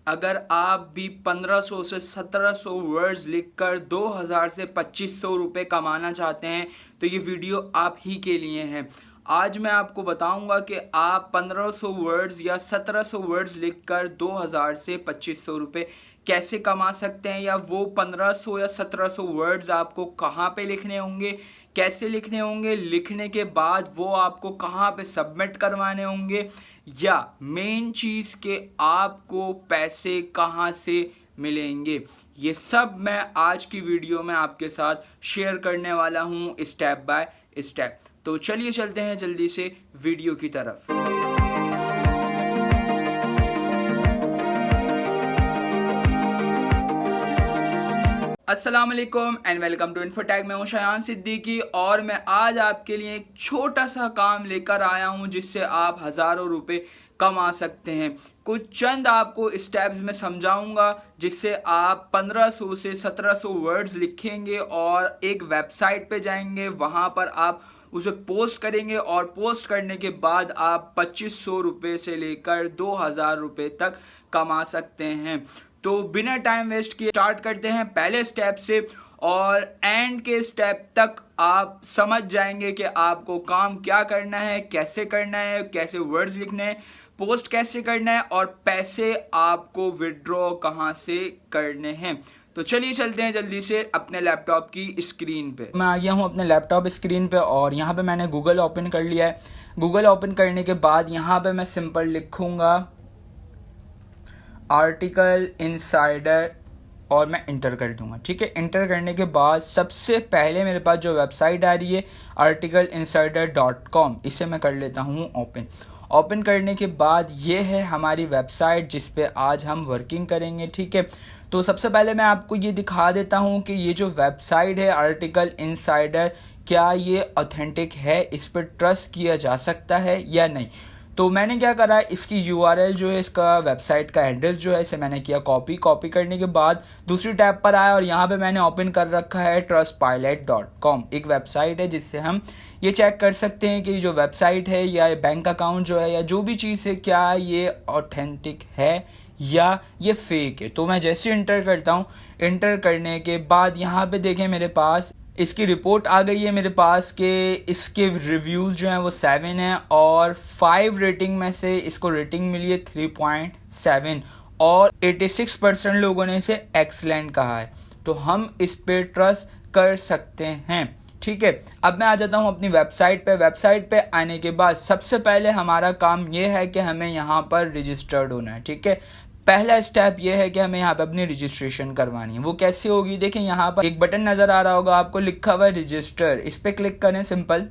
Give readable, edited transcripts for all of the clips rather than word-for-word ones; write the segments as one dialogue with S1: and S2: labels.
S1: अगर आप भी 1500 से 1700 वर्ड्स लिखकर 2000 से 2500 रुपये कमाना चाहते हैं तो ये वीडियो आप ही के लिए है। आज मैं आपको बताऊंगा कि आप 1500 वर्ड्स या 1700 वर्ड्स लिखकर 2000 से 2500 रुपये कैसे कमा सकते हैं, या वो 1500 या 1700 वर्ड्स आपको कहाँ पे लिखने होंगे, कैसे लिखने होंगे, लिखने के बाद वो आपको कहाँ पे सबमिट करवाने होंगे, या मेन चीज़ के आपको पैसे कहाँ से मिलेंगे। ये सब मैं आज की वीडियो में आपके साथ शेयर करने वाला हूँ स्टेप बाय स्टेप। तो चलिए चलते हैं जल्दी से वीडियो की तरफ। अस्सलाम वालेकुम एंड वेलकम टू इन्फोटेक। मैं हूं शायान सिद्दीकी और मैं आज आपके लिए एक छोटा सा काम लेकर आया हूं जिससे आप हज़ारों रुपए कमा सकते हैं। कुछ चंद आपको स्टेप्स में समझाऊंगा जिससे आप 1500 से 1700 वर्ड्स लिखेंगे और एक वेबसाइट पे जाएंगे, वहां पर आप उसे पोस्ट करेंगे और पोस्ट करने के बाद आप 2500 रुपये से लेकर 2000 रुपये तक कमा सकते हैं। तो बिना टाइम वेस्ट किए स्टार्ट करते हैं पहले स्टेप से, और एंड के स्टेप तक आप समझ जाएंगे कि आपको काम क्या करना है, कैसे करना है, कैसे वर्ड्स लिखने हैं, पोस्ट कैसे करना है और पैसे आपको विड्रॉ कहाँ से करने हैं। तो चलिए चलते हैं जल्दी से अपने लैपटॉप की स्क्रीन पे। मैं आ गया हूँ अपने लैपटॉप स्क्रीन पे और यहाँ पे मैंने गूगल ओपन कर लिया है। गूगल ओपन करने के बाद यहाँ पे मैं सिंपल लिखूँगा आर्टिकल इनसाइडर और मैं इंटर कर दूंगा। ठीक है, इंटर करने के बाद सबसे पहले मेरे पास जो वेबसाइट आ रही है article-insider.com, इसे मैं कर लेता हूँ ओपन। ओपन करने के बाद ये है हमारी वेबसाइट जिस पे आज हम वर्किंग करेंगे। ठीक है, तो सबसे पहले मैं आपको ये दिखा देता हूँ कि ये जो वेबसाइट है आर्टिकल इनसाइडर, क्या ये ऑथेंटिक है, इस पर ट्रस्ट किया जा सकता है या नहीं। तो मैंने क्या करा, इसकी URL जो है, इसका वेबसाइट का एड्रेस जो है, इसे मैंने किया कॉपी करने के बाद दूसरी टैब पर आया और यहाँ पे मैंने ओपन कर रखा है trustpilot.com, एक वेबसाइट है जिससे हम ये चेक कर सकते हैं कि जो वेबसाइट है या बैंक अकाउंट जो है या जो भी चीज़ है, क्या ये ऑथेंटिक है या ये फेक है। तो मैं जैसे इंटर करता हूँ, इंटर करने के बाद यहाँ पे देखें मेरे पास इसकी रिपोर्ट आ गई है मेरे पास कि इसके रिव्यूज़ जो हैं वो 7 हैं और 5 रेटिंग में से इसको रेटिंग मिली है 3.7 और 86% लोगों ने इसे एक्सलेंट कहा है। तो हम इस पे ट्रस्ट कर सकते हैं। ठीक है, अब मैं आ जाता हूँ अपनी वेबसाइट पे। वेबसाइट पे आने के बाद सबसे पहले हमारा काम ये है कि हमें यहाँ पर रजिस्टर्ड होना है। ठीक है, पहला स्टेप ये है कि हमें यहाँ पे अपनी रजिस्ट्रेशन करवानी है। वो कैसे होगी, देखें यहाँ पर एक बटन नज़र आ रहा होगा आपको, लिखा हुआ है रजिस्टर, इस पर क्लिक करें सिंपल।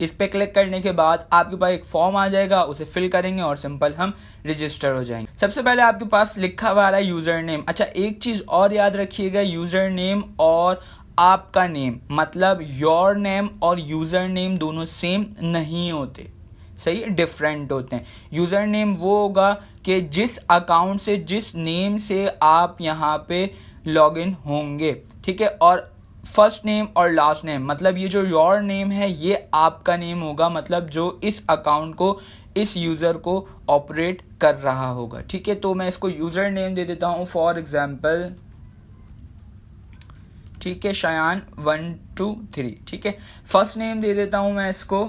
S1: इस पर क्लिक करने के बाद आपके पास एक फॉर्म आ जाएगा, उसे फिल करेंगे और सिंपल हम रजिस्टर हो जाएंगे। सबसे पहले आपके पास लिखा हुआ आ रहा है यूज़र नेम। अच्छा, एक चीज़ और याद रखिएगा, यूज़र नेम और आपका नेम, मतलब योर नेम और यूज़र नेम दोनों सेम नहीं होते, सही है, डिफरेंट होते हैं। यूज़र नेम वो होगा कि जिस अकाउंट से, जिस नेम से आप यहाँ पे लॉगिन होंगे। ठीक है, और फर्स्ट नेम और लास्ट नेम, मतलब ये जो योर नेम है ये आपका नेम होगा, मतलब जो इस अकाउंट को, इस यूज़र को ऑपरेट कर रहा होगा। ठीक है, तो मैं इसको यूज़र नेम दे देता हूँ, फॉर एग्जाम्पल, ठीक है, शायान 1 2 3। ठीक है, फर्स्ट नेम दे देता हूँ मैं इसको।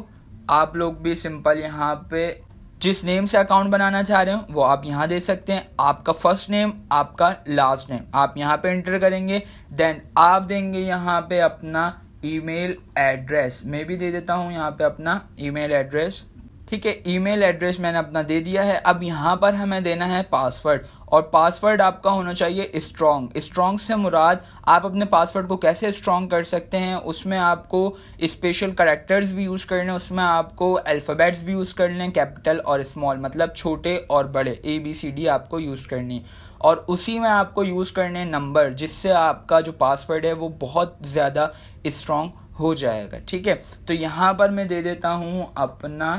S1: आप लोग भी सिंपल यहाँ पे जिस नेम से अकाउंट बनाना चाह रहे हो वो आप यहाँ दे सकते हैं। आपका फर्स्ट नेम, आपका लास्ट नेम आप यहाँ पे एंटर करेंगे। देन आप देंगे यहाँ पे अपना ईमेल एड्रेस, मैं भी दे देता हूँ यहाँ पे अपना ईमेल एड्रेस। ठीक है, ईमेल एड्रेस मैंने अपना दे दिया है। अब यहाँ पर हमें देना है पासवर्ड, और पासवर्ड आपका होना चाहिए स्ट्रॉन्ग। स्ट्रॉन्ग से मुराद आप अपने पासवर्ड को कैसे स्ट्रॉन्ग कर सकते हैं, उसमें आपको स्पेशल कैरेक्टर्स भी यूज़ करने, उसमें आपको अल्फ़ाबेट्स भी यूज़ करने, कैपिटल और स्मॉल, मतलब छोटे और बड़े ABCD आपको यूज़ करनी, और उसी में आपको यूज़ करने नंबर, जिससे आपका जो पासवर्ड है वो बहुत ज़्यादा स्ट्रॉन्ग हो जाएगा। ठीक है, तो यहाँ पर मैं दे देता हूँ अपना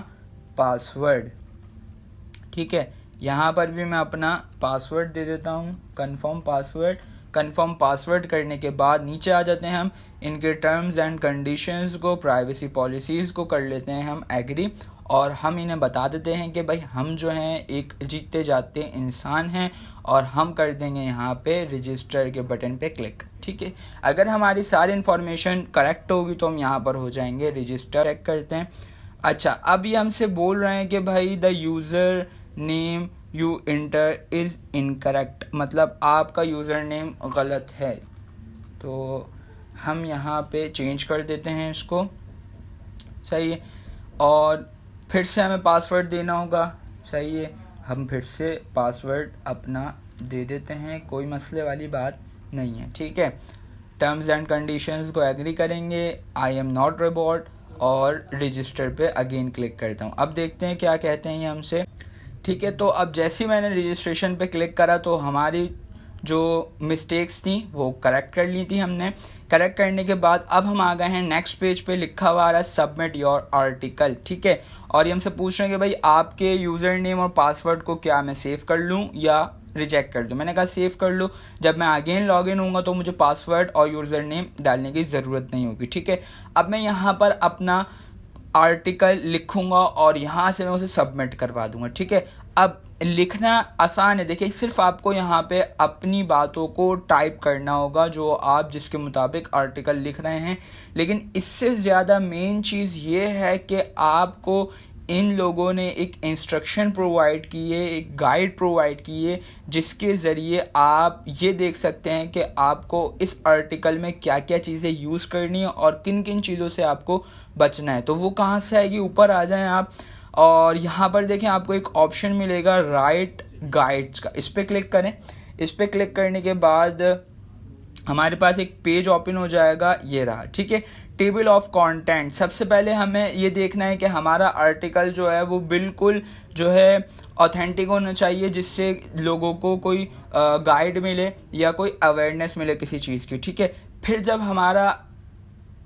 S1: पासवर्ड। ठीक है, यहाँ पर भी मैं अपना पासवर्ड दे देता हूँ, कंफर्म पासवर्ड। कंफर्म पासवर्ड करने के बाद नीचे आ जाते हैं हम, इनके टर्म्स एंड कंडीशंस को, प्राइवेसी पॉलिसीज़ को कर लेते हैं हम एग्री, और हम इन्हें बता देते हैं कि भाई हम जो हैं एक जीते जाते इंसान हैं और हम कर देंगे यहाँ पे रजिस्टर के बटन पे क्लिक। ठीक है, अगर हमारी सारी इन्फॉर्मेशन करेक्ट होगी तो हम यहाँ पर हो जाएंगे रजिस्टर। चेक करते हैं। अच्छा, अब ये हमसे बोल रहे हैं कि भाई the user name you inter is incorrect, मतलब आपका यूज़र नेम गलत है। तो हम यहाँ पे चेंज कर देते हैं इसको, सही है, और फिर से हमें पासवर्ड देना होगा, सही है, हम फिर से पासवर्ड अपना दे देते हैं, कोई मसले वाली बात नहीं है। ठीक है, टर्म्स एंड कंडीशंस को एग्री करेंगे, आई एम नॉट रोबोट, और रजिस्टर पे अगेन क्लिक करता हूँ। अब देखते हैं क्या कहते हैं ये हमसे। ठीक है, तो अब जैसे ही मैंने रजिस्ट्रेशन पे क्लिक करा तो हमारी जो मिस्टेक्स थी वो करेक्ट कर ली थी हमने। करेक्ट करने के बाद अब हम आ गए हैं नेक्स्ट पेज पे, लिखा हुआ आ रहा है सबमिट योर आर्टिकल। ठीक है, और ये हमसे पूछ रहे हैं कि भाई आपके यूज़र नेम और पासवर्ड को क्या मैं सेव कर लूँ या रिजेक्ट कर दूँ। मैंने कहा सेव कर लूँ, जब मैं अगेन लॉगिन होऊंगा तो मुझे पासवर्ड और यूज़र नेम डालने की ज़रूरत नहीं होगी। ठीक है, अब मैं यहाँ पर अपना आर्टिकल लिखूंगा और यहाँ से मैं उसे सबमिट करवा दूंगा। ठीक है, अब लिखना आसान है, देखिए सिर्फ आपको यहाँ पे अपनी बातों को टाइप करना होगा जो आप जिसके मुताबिक आर्टिकल लिख रहे हैं, लेकिन इससे ज़्यादा मेन चीज़ ये है कि आपको इन लोगों ने एक इंस्ट्रक्शन प्रोवाइड की है, एक गाइड प्रोवाइड की है, जिसके ज़रिए आप ये देख सकते हैं कि आपको इस आर्टिकल में क्या क्या चीज़ें यूज़ करनी है और किन किन चीज़ों से आपको बचना है। तो वो कहाँ से आएगी, ऊपर आ जाएं आप और यहाँ पर देखें आपको एक ऑप्शन मिलेगा राइट गाइड्स का, इस पर क्लिक करें। इस पर क्लिक करने के बाद हमारे पास एक पेज ओपन हो जाएगा, ये रहा। ठीक है, टेबल ऑफ कंटेंट। सबसे पहले हमें ये देखना है कि हमारा आर्टिकल जो है वो बिल्कुल जो है ऑथेंटिक होना चाहिए, जिससे लोगों को कोई गाइड मिले या कोई अवेयरनेस मिले किसी चीज़ की। ठीक है, फिर जब हमारा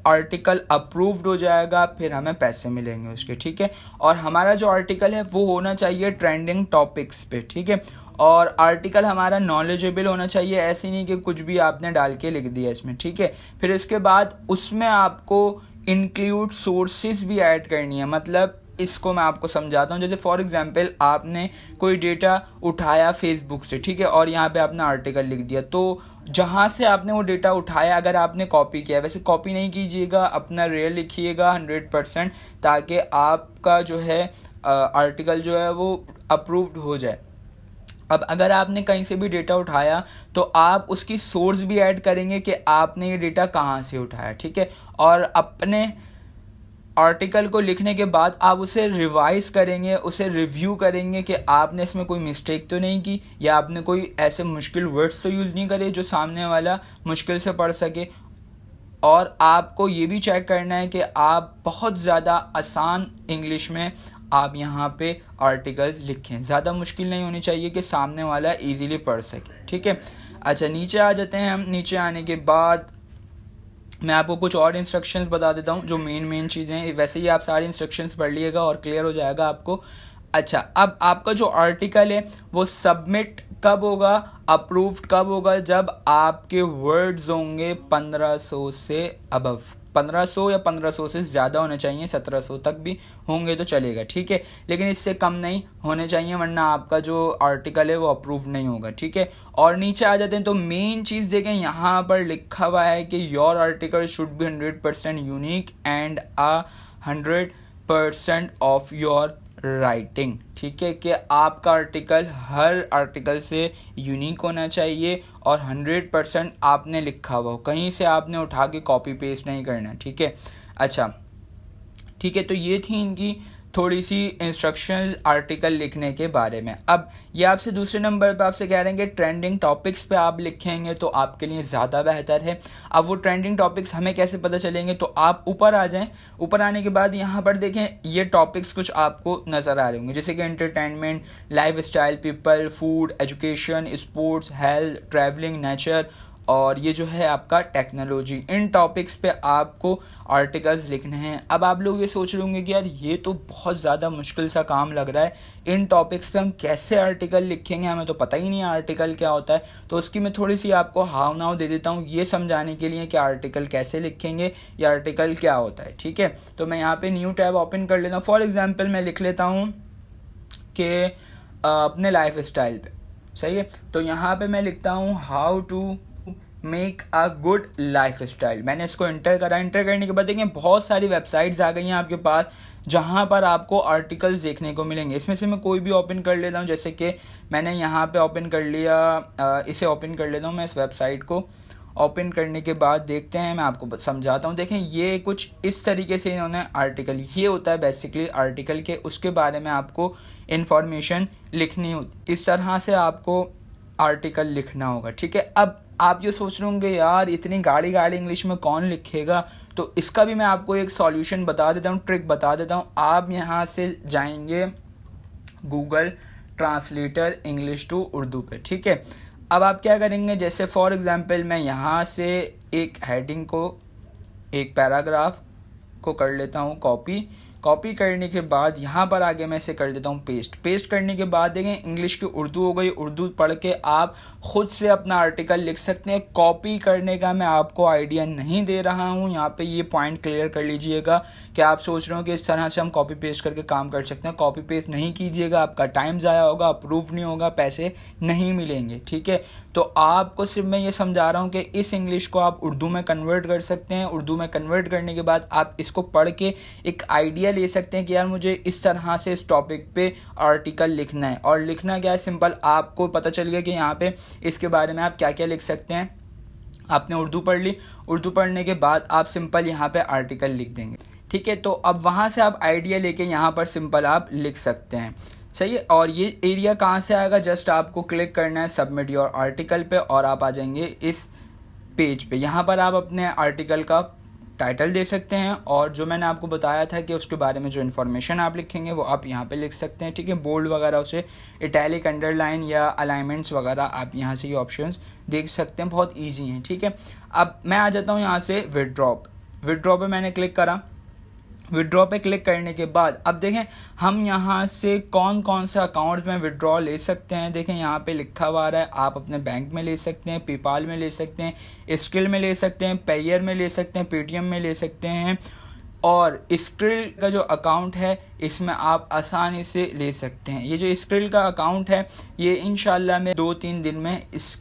S1: आर्टिकल अप्रूव्ड हो जाएगा फिर हमें पैसे मिलेंगे उसके। ठीक है, और हमारा जो आर्टिकल है वो होना चाहिए ट्रेंडिंग टॉपिक्स पे। ठीक है, और आर्टिकल हमारा नॉलेजेबल होना चाहिए, ऐसे नहीं कि कुछ भी आपने डाल के लिख दिया इसमें। ठीक है, फिर इसके बाद उसमें आपको इंक्लूड सोर्सेज भी ऐड करनी है, मतलब इसको मैं आपको समझाता हूँ। जैसे फॉर एग्जांपल आपने कोई डेटा उठाया फेसबुक से, ठीक है, और यहाँ पे आपने आर्टिकल लिख दिया, तो जहाँ से आपने वो डेटा उठाया अगर आपने कॉपी किया, वैसे कॉपी नहीं कीजिएगा, अपना रियल लिखिएगा 100%, ताकि आपका जो है आर्टिकल जो है वो अप्रूव्ड हो जाए। अब अगर आपने कहीं से भी डेटा उठाया तो आप उसकी सोर्स भी ऐड करेंगे कि आपने ये डेटा कहाँ से उठाया। ठीक है, और अपने आर्टिकल को लिखने के बाद आप उसे रिवाइज करेंगे, उसे रिव्यू करेंगे कि आपने इसमें कोई मिस्टेक तो नहीं की या आपने कोई ऐसे मुश्किल वर्ड्स तो यूज़ नहीं करे जो सामने वाला मुश्किल से पढ़ सके। और आपको ये भी चेक करना है कि आप बहुत ज़्यादा आसान इंग्लिश में आप यहाँ पे आर्टिकल्स लिखें, ज़्यादा मुश्किल नहीं होनी चाहिए कि सामने वाला इजीली पढ़ सके। ठीक है, अच्छा नीचे आ जाते हैं हम। नीचे आने के बाद मैं आपको कुछ और इंस्ट्रक्शंस बता देता हूँ जो मेन चीज़ें हैं। वैसे ही आप सारी इंस्ट्रक्शंस पढ़ लीजिएगा और क्लियर हो जाएगा आपको। अच्छा, अब आपका जो आर्टिकल है वो सबमिट कब होगा, अप्रूव्ड कब होगा, जब आपके वर्ड्स होंगे 1500 से अबव। 1500 या 1500 से ज़्यादा होने चाहिए, 1700 तक भी होंगे तो चलेगा। ठीक है, लेकिन इससे कम नहीं होने चाहिए, वरना आपका जो आर्टिकल है वो अप्रूव नहीं होगा। ठीक है, और नीचे आ जाते हैं तो मेन चीज़ देखें, यहाँ पर लिखा हुआ है कि your article should be 100% unique and 100% of your writing. ठीक है, कि आपका आर्टिकल हर आर्टिकल से यूनिक होना चाहिए और 100% आपने लिखा हुआ हो, कहीं से आपने उठा के कॉपी पेस्ट नहीं करना। ठीक है, अच्छा ठीक है, तो ये थी इनकी थोड़ी सी इंस्ट्रक्शंस आर्टिकल लिखने के बारे में। अब ये आपसे दूसरे नंबर पे आपसे कह रहे हैं कि ट्रेंडिंग टॉपिक्स पे आप लिखेंगे तो आपके लिए ज़्यादा बेहतर है। अब वो ट्रेंडिंग टॉपिक्स हमें कैसे पता चलेंगे, तो आप ऊपर आ जाएं। ऊपर आने के बाद यहाँ पर देखें ये टॉपिक्स कुछ आपको नज़र आ रहे होंगे, जैसे कि entertainment, life style, people, food, education, sports, health, travelling, nature और ये जो है आपका टेक्नोलॉजी, इन टॉपिक्स पे आपको आर्टिकल्स लिखने हैं। अब आप लोग ये सोच रहे होंगे कि यार ये तो बहुत ज़्यादा मुश्किल सा काम लग रहा है, इन टॉपिक्स पे हम कैसे आर्टिकल लिखेंगे, हमें तो पता ही नहीं है आर्टिकल क्या होता है। तो उसकी मैं थोड़ी सी आपको हाव नाव दे देता हूँ ये समझाने के लिए कि आर्टिकल कैसे लिखेंगे या आर्टिकल क्या होता है, ठीक है। तो मैं यहाँ पे न्यू टैब ओपन कर लेता हूँ। फॉर एग्जाम्पल मैं लिख लेता हूँ कि अपने लाइफ स्टाइल पे, सही है। तो यहाँ पे मैं लिखता हूँ how to make a good life style. मैंने इसको इंटर करा। इंटर करने के बाद देखिए बहुत सारी वेबसाइट्स आ गई हैं आपके पास जहाँ पर आपको आर्टिकल्स देखने को मिलेंगे। इसमें से मैं कोई भी ओपन कर लेता हूँ, जैसे कि मैंने यहाँ पे ओपन कर लिया, इसे ओपन कर लेता हूँ मैं इस वेबसाइट को। ओपन करने के बाद देखते हैं, मैं आपको समझाता हूँ। देखें ये कुछ इस तरीके से इन्होंने आर्टिकल, ये होता है बेसिकली आर्टिकल के, उसके बारे में आपको इन्फॉर्मेशन लिखनी होती, इस तरह से आपको आर्टिकल लिखना होगा, ठीक है। अब आप ये सोच रहे होंगे यार इतनी गाड़ी इंग्लिश में कौन लिखेगा, तो इसका भी मैं आपको एक सॉल्यूशन बता देता हूँ, ट्रिक बता देता हूँ। आप यहाँ से जाएंगे Google translator English to Urdu पे, ठीक है। अब आप क्या करेंगे, जैसे फॉर एग्जांपल मैं यहाँ से एक हेडिंग को, एक पैराग्राफ को कर लेता हूँ कॉपी करने के बाद यहाँ पर आगे मैं इसे कर देता हूँ पेस्ट करने के बाद देखें इंग्लिश की उर्दू हो गई। उर्दू पढ़ के आप खुद से अपना आर्टिकल लिख सकते हैं। कॉपी करने का मैं आपको आइडिया नहीं दे रहा हूँ, यहाँ पे ये पॉइंट क्लियर कर लीजिएगा कि आप सोच रहे हो कि इस तरह से हम कॉपी पेस्ट करके काम कर सकते हैं। कॉपी पेस्ट नहीं कीजिएगा, आपका टाइम ज़ाया होगा, अप्रूव नहीं होगा, पैसे नहीं मिलेंगे, ठीक है। तो आपको सिर्फ मैं ये समझा रहा हूँ कि इस इंग्लिश को आप उर्दू में कन्वर्ट कर सकते हैं। उर्दू में कन्वर्ट करने के बाद आप इसको पढ़ के एक आइडिया ले सकते हैं कि यार मुझे इस तरह से इस टॉपिक पे आर्टिकल लिखना है। और लिखना क्या है, सिंपल, आपको पता चल गया कि यहाँ पे इसके बारे में आप क्या क्या लिख सकते हैं। आपने उर्दू पढ़ ली, उर्दू पढ़ने के बाद आप सिंपल यहाँ पे आर्टिकल लिख देंगे, ठीक है। तो अब वहाँ से आप आइडिया लेके यहाँ पर सिंपल आप लिख सकते हैं, सही है। और ये एरिया कहाँ से आएगा, जस्ट आपको क्लिक करना है सबमिट योर आर्टिकल पे और आप आ जाएंगे इस पेज पे। यहाँ पर आप अपने आर्टिकल का टाइटल दे सकते हैं और जो मैंने आपको बताया था कि उसके बारे में जो इन्फॉर्मेशन आप लिखेंगे वो आप यहाँ पे लिख सकते हैं, ठीक है। बोल्ड वगैरह, उसे इटैलिक, अंडरलाइन या अलाइनमेंट्स वगैरह आप यहाँ से ये ऑप्शंस देख सकते हैं, बहुत इजी हैं, ठीक है। अब मैं आ जाता हूँ यहाँ से विदड्रॉ पे मैंने क्लिक करा। विदड्रॉ पे क्लिक करने के बाद अब देखें हम यहाँ से कौन कौन से अकाउंट्स में विदड्रॉ ले सकते हैं। देखें यहाँ पे लिखा हुआ है, आप अपने बैंक में ले सकते हैं, पेपाल में ले सकते हैं, स्किल में ले सकते हैं, पेयर में ले सकते हैं, पेटीएम में ले सकते हैं। और स्क्रिल का जो अकाउंट है इसमें आप आसानी से ले सकते हैं। ये जो स्क्रिल का अकाउंट है ये इंशाल्लाह मैं 2-3 दिन में इस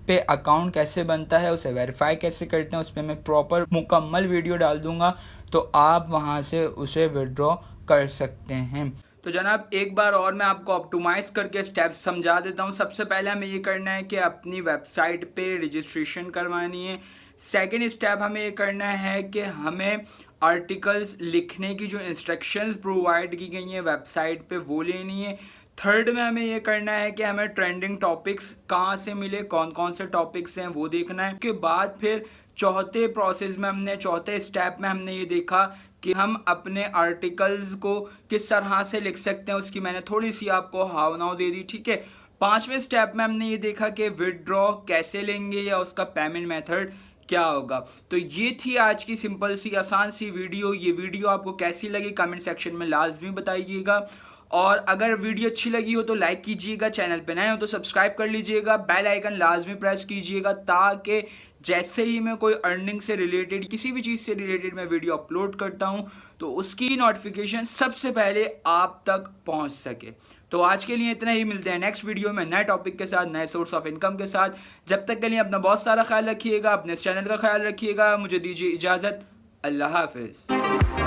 S1: पे अकाउंट कैसे बनता है, उसे वेरीफाई कैसे करते हैं, उस पर मैं प्रॉपर मुकम्मल वीडियो डाल दूंगा, तो आप वहां से उसे विड्रॉ कर सकते हैं। तो जनाब एक बार और मैं आपको ऑप्टिमाइज करके स्टेप्स समझा देता हूँ। सबसे पहले हमें ये करना है कि अपनी वेबसाइट पे रजिस्ट्रेशन करवानी है। सेकेंड स्टेप हमें ये करना है कि हमें आर्टिकल्स लिखने की जो इंस्ट्रक्शंस प्रोवाइड की गई हैं वेबसाइट पे वो लेनी है। थर्ड में हमें ये करना है कि हमें ट्रेंडिंग टॉपिक्स कहाँ से मिले, कौन कौन से टॉपिक्स हैं वो देखना है। उसके बाद फिर चौथे स्टेप में हमने ये देखा कि हम अपने आर्टिकल्स को किस तरह से लिख सकते हैं, उसकी मैंने थोड़ी सी आपको हाव नाव दे दी, ठीक है। पांचवें स्टेप में हमने ये देखा कि विदड्रॉ कैसे लेंगे या उसका पेमेंट मेथड क्या होगा। तो ये थी आज की सिंपल सी आसान सी वीडियो। ये वीडियो आपको कैसी लगी कमेंट सेक्शन में लाजमी बताइएगा। और अगर वीडियो अच्छी लगी हो तो लाइक कीजिएगा, चैनल पे नए हो तो सब्सक्राइब कर लीजिएगा, बेल आइकन लाजमी प्रेस कीजिएगा ताकि जैसे ही मैं कोई अर्निंग से रिलेटेड किसी भी चीज़ से रिलेटेड मैं वीडियो अपलोड करता हूं तो उसकी नोटिफिकेशन सबसे पहले आप तक पहुंच सके। तो आज के लिए इतना ही, मिलते हैं नेक्स्ट वीडियो में नए टॉपिक के साथ, नए सोर्स ऑफ इनकम के साथ। जब तक के लिए अपना बहुत सारा ख्याल रखिएगा, अपने इस चैनल का ख्याल रखिएगा। मुझे दीजिए इजाज़त, अल्लाह हाफिज़।